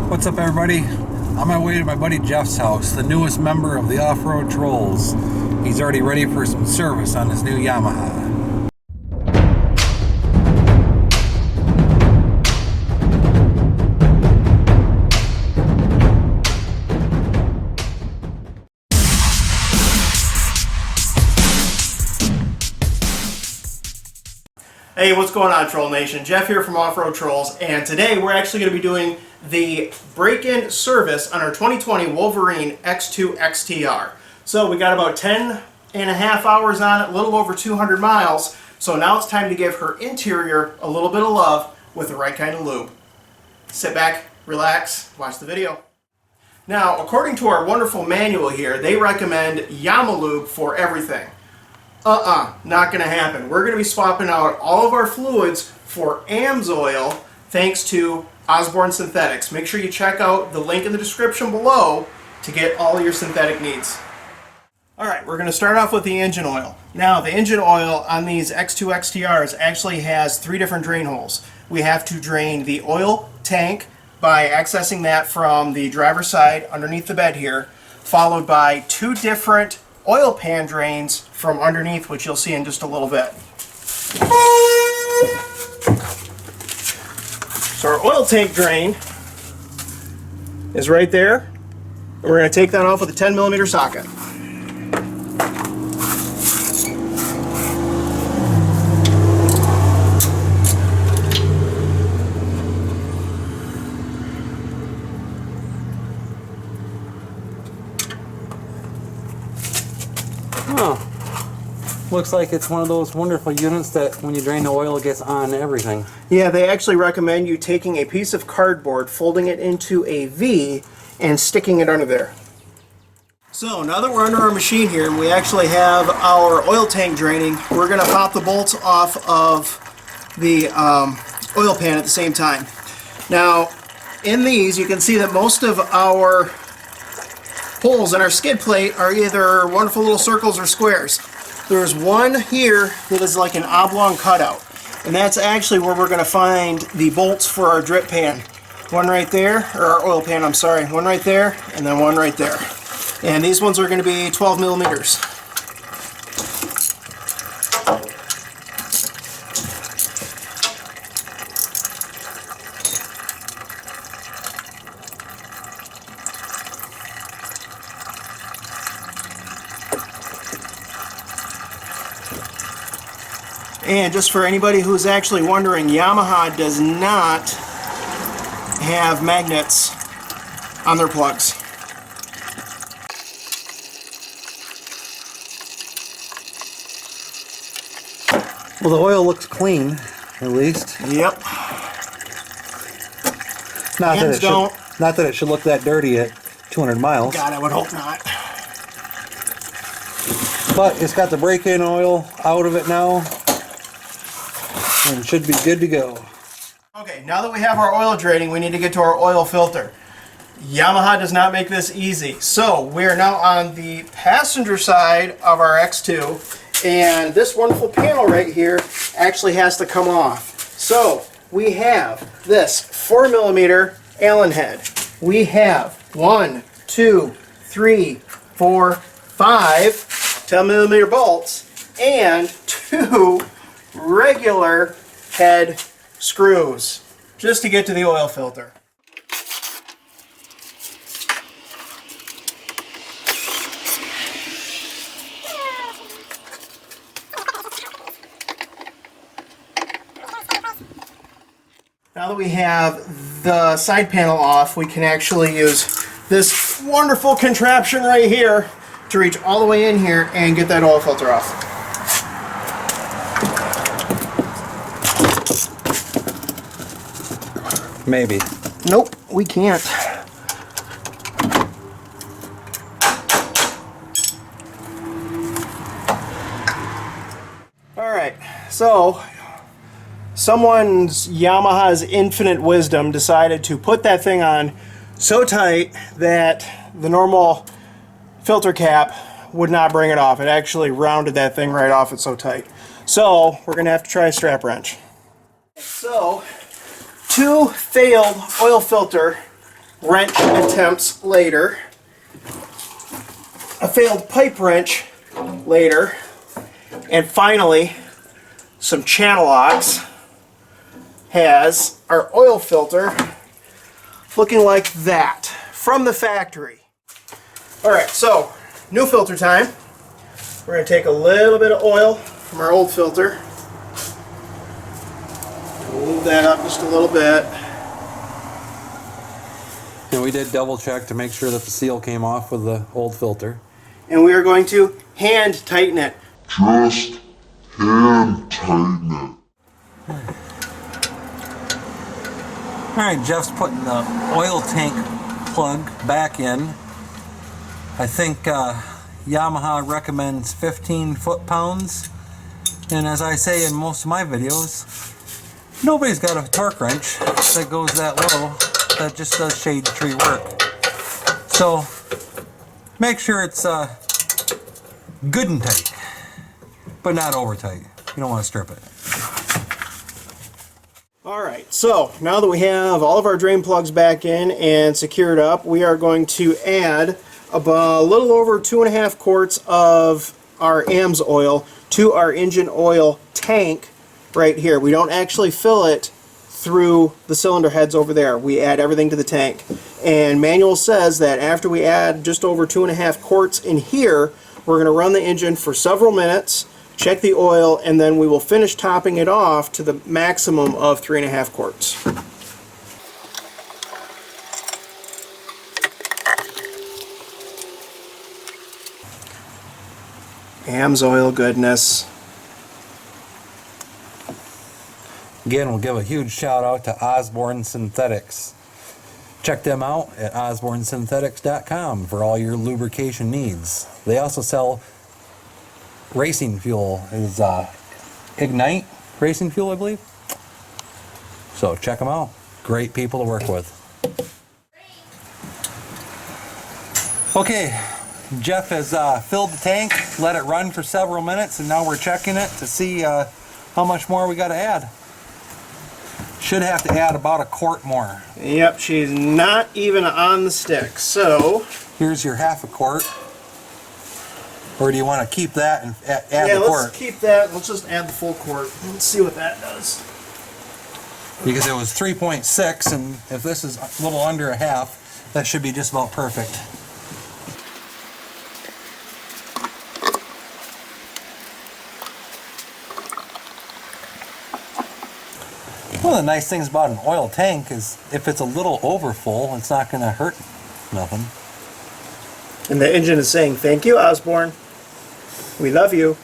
What's up, everybody? On my way to my buddy Jeff's house, the newest member of the Off-Road Trolls. He's already ready for some service on his new Yamaha. Hey, what's going on, Troll Nation? Jeff here from Off-Road Trolls, and today we're actually going to be doing the break-in service on our 2020 Wolverine X2 XTR. So we got about 10 and a half hours on it, a little over 200 miles, so now it's time to give her interior a little bit of love with the right kind of lube. Sit back, relax, watch the video. Now, according to our wonderful manual here, they recommend Yamaha lube for everything. Not going to happen. We're going to be swapping out all of our fluids for Amsoil thanks to Osborne Synthetics. Make sure you check out the link in the description below to get all your synthetic needs. Alright, we're going to start off with the engine oil. Now, the engine oil on these X2 XTRs actually has 3 different drain holes. We have to drain the oil tank by accessing that from the driver's side underneath the bed here, followed by 2 different oil pan drains from underneath, which you'll see in just a little bit. So our oil tank drain is right there. We're going to take that off with a 10mm socket. Looks like it's one of those wonderful units that when you drain the oil it gets on everything. Yeah, they actually recommend you taking a piece of cardboard, folding it into a V, and sticking it under there. So now that we're under our machine here and we actually have our oil tank draining, we're going to pop the bolts off of the oil pan at the same time. Now, in these you can see that most of our holes in our skid plate are either wonderful little circles or squares. There's one here that is like an oblong cutout, and that's actually where we're going to find the bolts for our drip pan. One right there, or our oil pan, I'm sorry. One right there, and then one right there. And these ones are going to be 12mm. And just for anybody who's actually wondering, Yamaha does not have magnets on their plugs. Well, the oil looks clean, at least. Yep. Not that it should look that dirty at 200 miles. God, I would hope not. But it's got the break-in oil out of it now. And should be good to go. Okay, now that we have our oil draining, we need to get to our oil filter. Yamaha does not make this easy. So we are now on the passenger side of our X2, and this wonderful panel right here actually has to come off. So we have this 4mm Allen head. We have 1, 2, 3, 4, 5 10mm bolts and 2 regular head screws just to get to the oil filter. Now that we have the side panel off, we can actually use this wonderful contraption right here to reach all the way in here and get that oil filter off. Maybe. Nope, we can't. Alright, so someone's Yamaha's infinite wisdom decided to put that thing on so tight that the normal filter cap would not bring it off. It actually rounded that thing right off, it's so tight. So we're going to have to try a strap wrench. So 2 failed oil filter wrench attempts later, a failed pipe wrench later, and finally some channel locks, has our oil filter looking like that from the factory. Alright, so new filter time. We're going to take a little bit of oil from our old filter. Move that up just a little bit. And we did double check to make sure that the seal came off with the old filter. And we are going to hand tighten it. Just hand tighten it. Alright, Jeff's putting the oil tank plug back in. I think Yamaha recommends 15 foot-pounds. And as I say in most of my videos, nobody's got a torque wrench that goes that low that just does shade tree work. So make sure it's good and tight, but not over tight. You don't want to strip it. Alright, so now that we have all of our drain plugs back in and secured up, we are going to add about a little over 2.5 quarts of our Amsoil to our engine oil tank right here. We don't actually fill it through the cylinder heads over there. We add everything to the tank. And manual says that after we add just over 2.5 quarts in here, we're going to run the engine for several minutes, check the oil, and then we will finish topping it off to the maximum of 3.5 quarts. Amsoil goodness. Again, we'll give a huge shout out to Osborne Synthetics. Check them out at osbornesynthetics.com for all your lubrication needs. They also sell racing fuel, is Ignite racing fuel, I believe. So check them out. Great people to work with. Okay, Jeff has filled the tank, let it run for several minutes, and now we're checking it to see how much more we got to add. Should have to add about a quart more. Yep, she's not even on the stick. So here's your half a quart. Or do you want to keep that and add the quart? Yeah, let's keep that. Let's just add the full quart. Let's see what that does. Because it was 3.6, and if this is a little under a half, that should be just about perfect. One of the nice things about an oil tank is if it's a little over full, it's not going to hurt nothing. And the engine is saying, "Thank you, Osborne. We love you."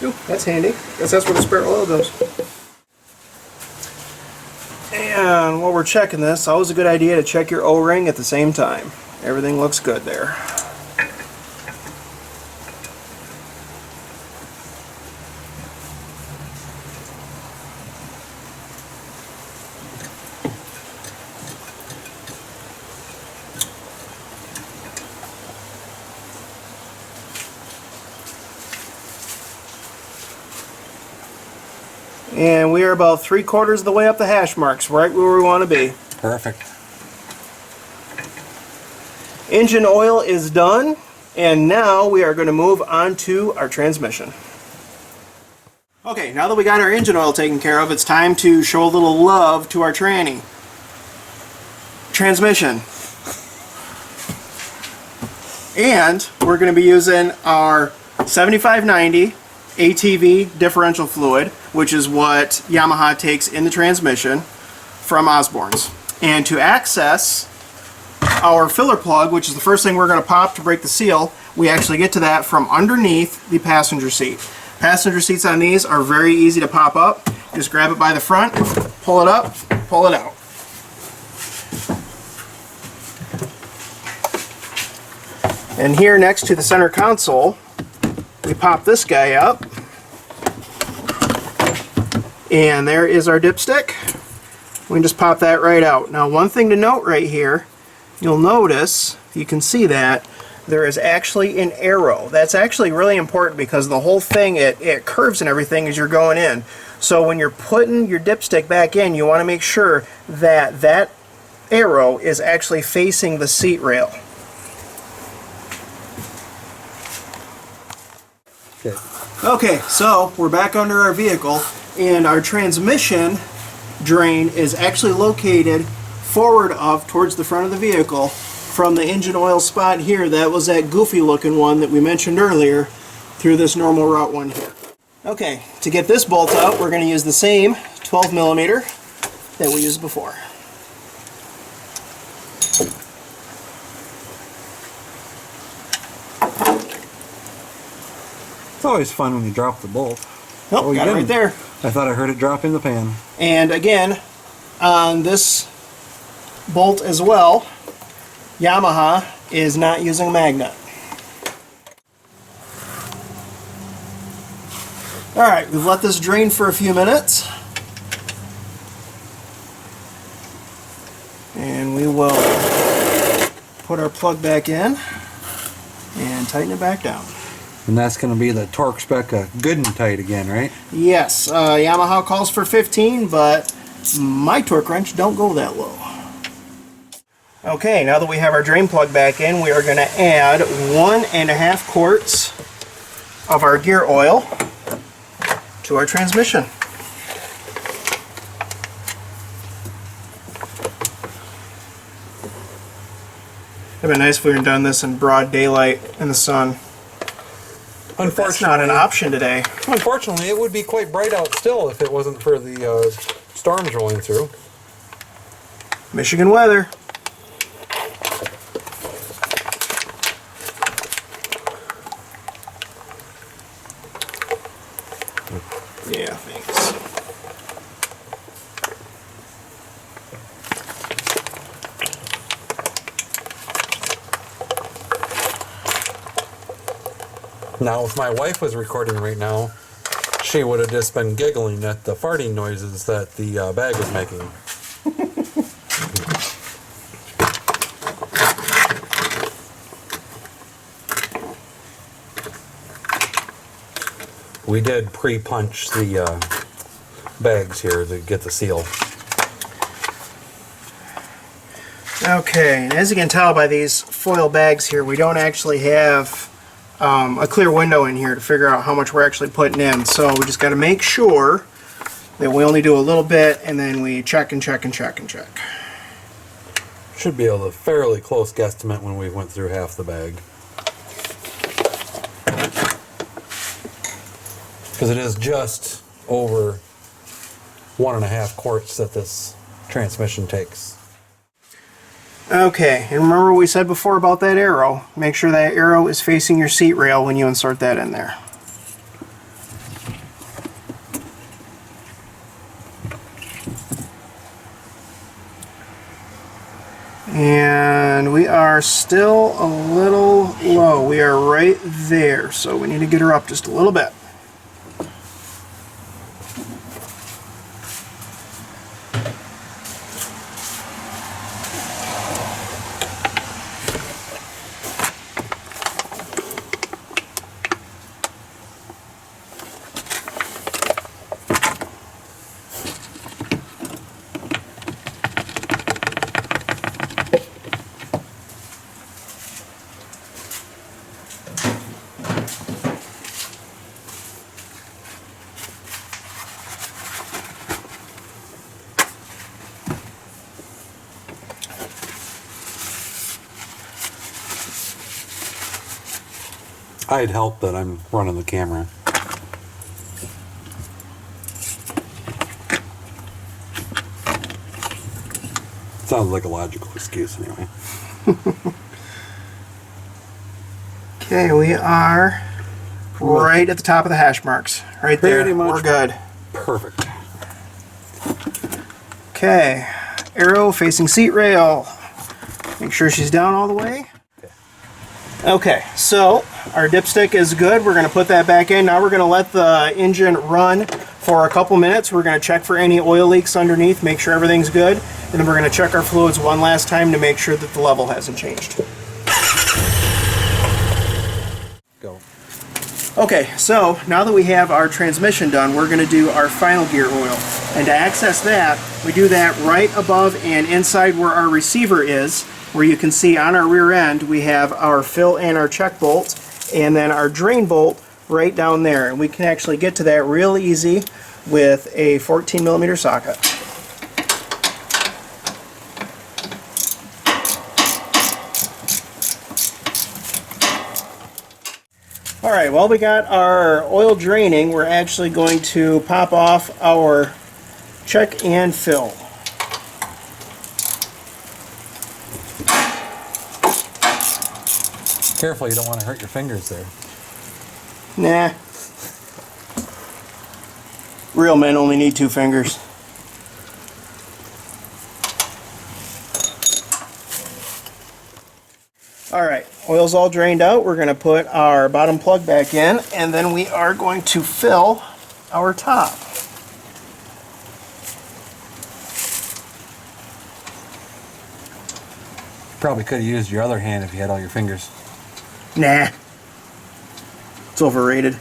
Ooh, that's handy. Guess that's where the spare oil goes. And while we're checking this, always a good idea to check your O-ring at the same time. Everything looks good there. And we are about 3/4 of the way up the hash marks, right where we want to be. Perfect. Engine oil is done, and now we are going to move on to our transmission. Okay, now that we got our engine oil taken care of, it's time to show a little love to our tranny. Transmission. And we're going to be using our 7590 ATV differential fluid, which is what Yamaha takes in the transmission from Osborne's. And to access our filler plug, which is the first thing we're going to pop to break the seal, we actually get to that from underneath the passenger seat. Passenger seats on these are very easy to pop up. Just grab it by the front, pull it up, pull it out. And here next to the center console, we pop this guy up, and there is our dipstick. We can just pop that right out. Now, one thing to note right here, you'll notice, you can see that there is actually an arrow. That's actually really important because the whole thing, it curves and everything as you're going in. So when you're putting your dipstick back in, you want to make sure that that arrow is actually facing the seat rail. Okay. Okay, so we're back under our vehicle, and our transmission drain is actually located forward of towards the front of the vehicle from the engine oil spot here. That was that goofy looking one that we mentioned earlier through this normal route one here. Okay, to get this bolt out, we're going to use the same 12 millimeter that we used before. It's always fun when you drop the bolt. Oh, got it right there. I thought I heard it drop in the pan. And again, on this bolt as well, Yamaha is not using a magnet. Alright, we've let this drain for a few minutes. And we will put our plug back in and tighten it back down. And that's going to be the torque spec good and tight again, right? Yes, Yamaha calls for 15, but my torque wrench don't go that low. Okay, now that we have our drain plug back in, we are going to add 1.5 quarts of our gear oil to our transmission. It'd be nice if we had done this in broad daylight in the sun. Unfortunately, that's not an option today. Unfortunately, it would be quite bright out still if it wasn't for the storms rolling through. Michigan weather. Yeah, thanks. Now, if my wife was recording right now, she would have just been giggling at the farting noises that the bag was making. We did pre-punch the bags here to get the seal. Okay, and as you can tell by these foil bags here, we don't actually have a clear window in here to figure out how much we're actually putting in. So we just got to make sure that we only do a little bit, and then we check and check and check and check. Should be able to fairly close guesstimate when we went through half the bag. Because it is just over 1.5 quarts that this transmission takes. Okay, and remember what we said before about that arrow. Make sure that arrow is facing your seat rail when you insert that in there. And we are still a little low. We are right there, so we need to get her up just a little bit. I'd help that I'm running the camera. Sounds like a logical excuse anyway. Okay, we are right at the top of the hash marks. Right there. Pretty much. We're good. Perfect. Okay, arrow facing seat rail. Make sure she's down all the way. Okay, so our dipstick is good. We're going to put that back in. Now we're going to let the engine run for a couple minutes. We're going to check for any oil leaks underneath, make sure everything's good, and then we're going to check our fluids one last time to make sure that the level hasn't changed. Okay, so now that we have our transmission done, we're going to do our final gear oil. And to access that, we do that right above and inside where our receiver is, where you can see on our rear end we have our fill and our check bolt, and then our drain bolt right down there. And we can actually get to that real easy with a 14mm socket. Alright, while we got our oil draining, we're actually going to pop off our check and fill. Careful, you don't want to hurt your fingers there. Nah. Real men only need 2 fingers. Alright, oil's all drained out. We're going to put our bottom plug back in, and then we are going to fill our top. Probably could have used your other hand if you had all your fingers. Nah. It's overrated.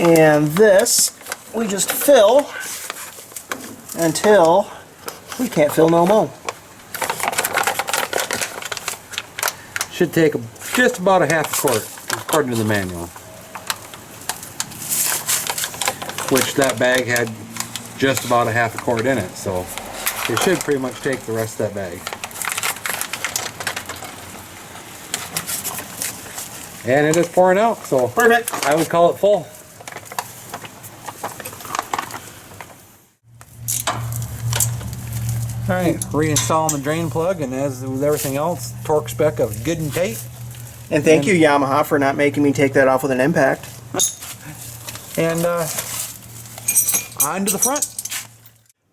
And this, we just fill until we can't fill no more. Should take just about a half a quart, according to the manual. Which that bag had just about a half a quart in it, so it should pretty much take the rest of that bag. And it is pouring out, so Perfect. I would call it full. Alright, reinstalling the drain plug, and as with everything else, torque spec of good and tight. And thank you, Yamaha, for not making me take that off with an impact. And on to the front.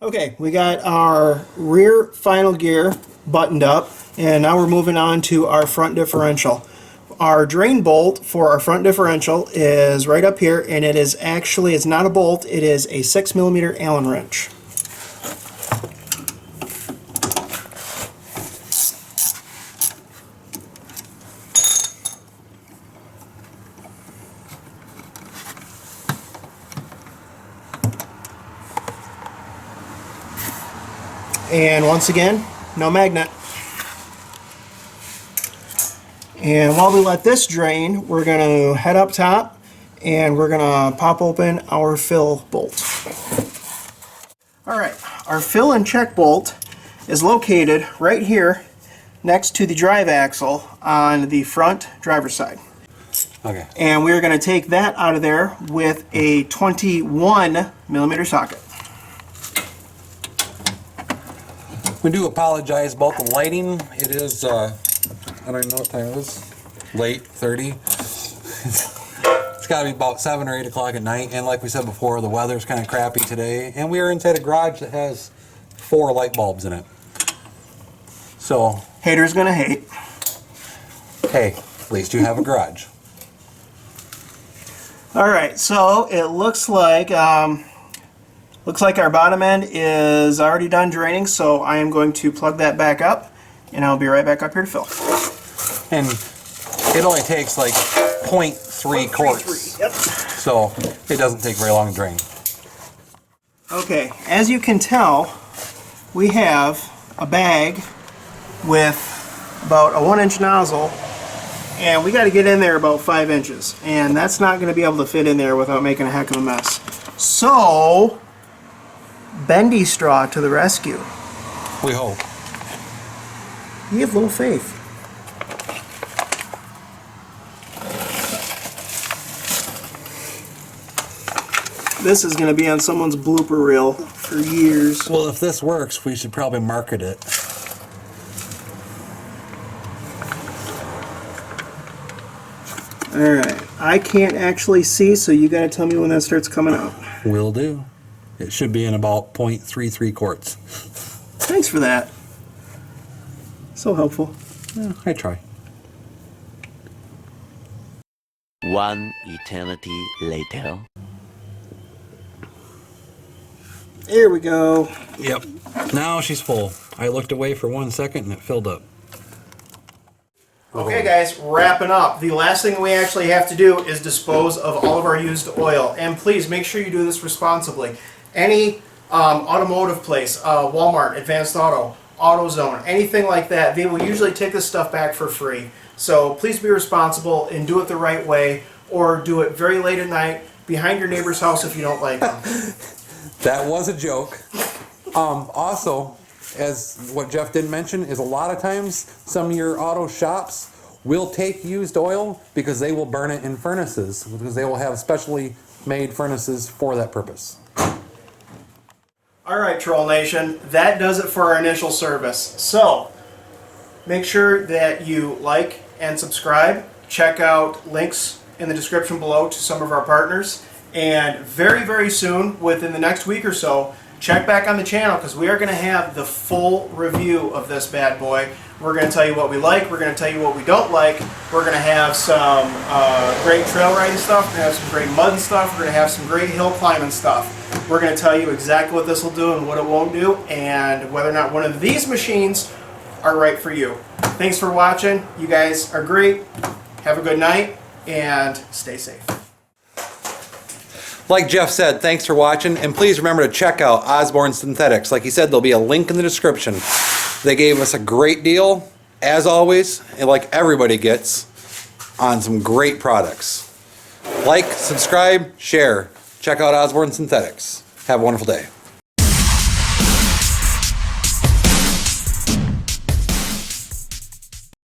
Okay, we got our rear final gear buttoned up, and now we're moving on to our front differential. Our drain bolt for our front differential is right up here, and it is actually, it's not a bolt, it is a 6mm Allen wrench. And once again, no magnet. And while we let this drain, we're going to head up top and we're going to pop open our fill bolt. Alright, our fill and check bolt is located right here next to the drive axle on the front driver's side. Okay. And we're going to take that out of there with a 21mm socket. We do apologize about the lighting. It is, I don't even know what time it is. Late 30. It's got to be about 7 or 8 o'clock at night. And like we said before, the weather's kind of crappy today. And we are inside a garage that has 4 light bulbs in it. So, Haters gonna hate. hey, at least you have a garage. Alright, so it looks like our bottom end is already done draining, so I am going to plug that back up, and I'll be right back up here to fill. And it only takes like 0.3 quarts. Yep. So it doesn't take very long to drain. Okay, as you can tell, we have a bag with about a 1-inch nozzle, and we got to get in there about 5 inches, and that's not going to be able to fit in there without making a heck of a mess. So, bendy straw to the rescue. We hope. You have little faith. This is going to be on someone's blooper reel for years. Well, if this works, we should probably market it. Alright, I can't actually see, so you got to tell me when that starts coming out. Will do. It should be in about 0.33 quarts. Thanks for that. So helpful. Yeah, I try. One eternity later. Here we go. Yep. Now she's full. I looked away for 1 second and it filled up. Okay guys, wrapping up. The last thing we actually have to do is dispose of all of our used oil. And please make sure you do this responsibly. Any automotive place, Walmart, Advanced Auto, AutoZone, anything like that, they will usually take this stuff back for free. So please be responsible and do it the right way, or do it very late at night behind your neighbor's house if you don't like them. That was a joke. Also, as what Jeff didn't mention, is a lot of times some of your auto shops will take used oil because they will burn it in furnaces, because they will have specially made furnaces for that purpose. All right, Troll Nation, that does it for our initial service. So, make sure that you like and subscribe. Check out links in the description below to some of our partners. And very, very soon, within the next week or so, check back on the channel because we are going to have the full review of this bad boy. We're going to tell you what we like. We're going to tell you what we don't like. We're going to have some great trail riding stuff. We're going to have some great mud stuff. We're going to have some great hill climbing stuff. We're going to tell you exactly what this will do and what it won't do, and whether or not one of these machines are right for you. Thanks for watching. You guys are great. Have a good night and stay safe. Like Jeff said, thanks for watching, and please remember to check out Osborne Synthetics. Like he said, there'll be a link in the description. They gave us a great deal, as always, and like everybody gets, on some great products. Like, subscribe, share. Check out Osborne Synthetics. Have a wonderful day.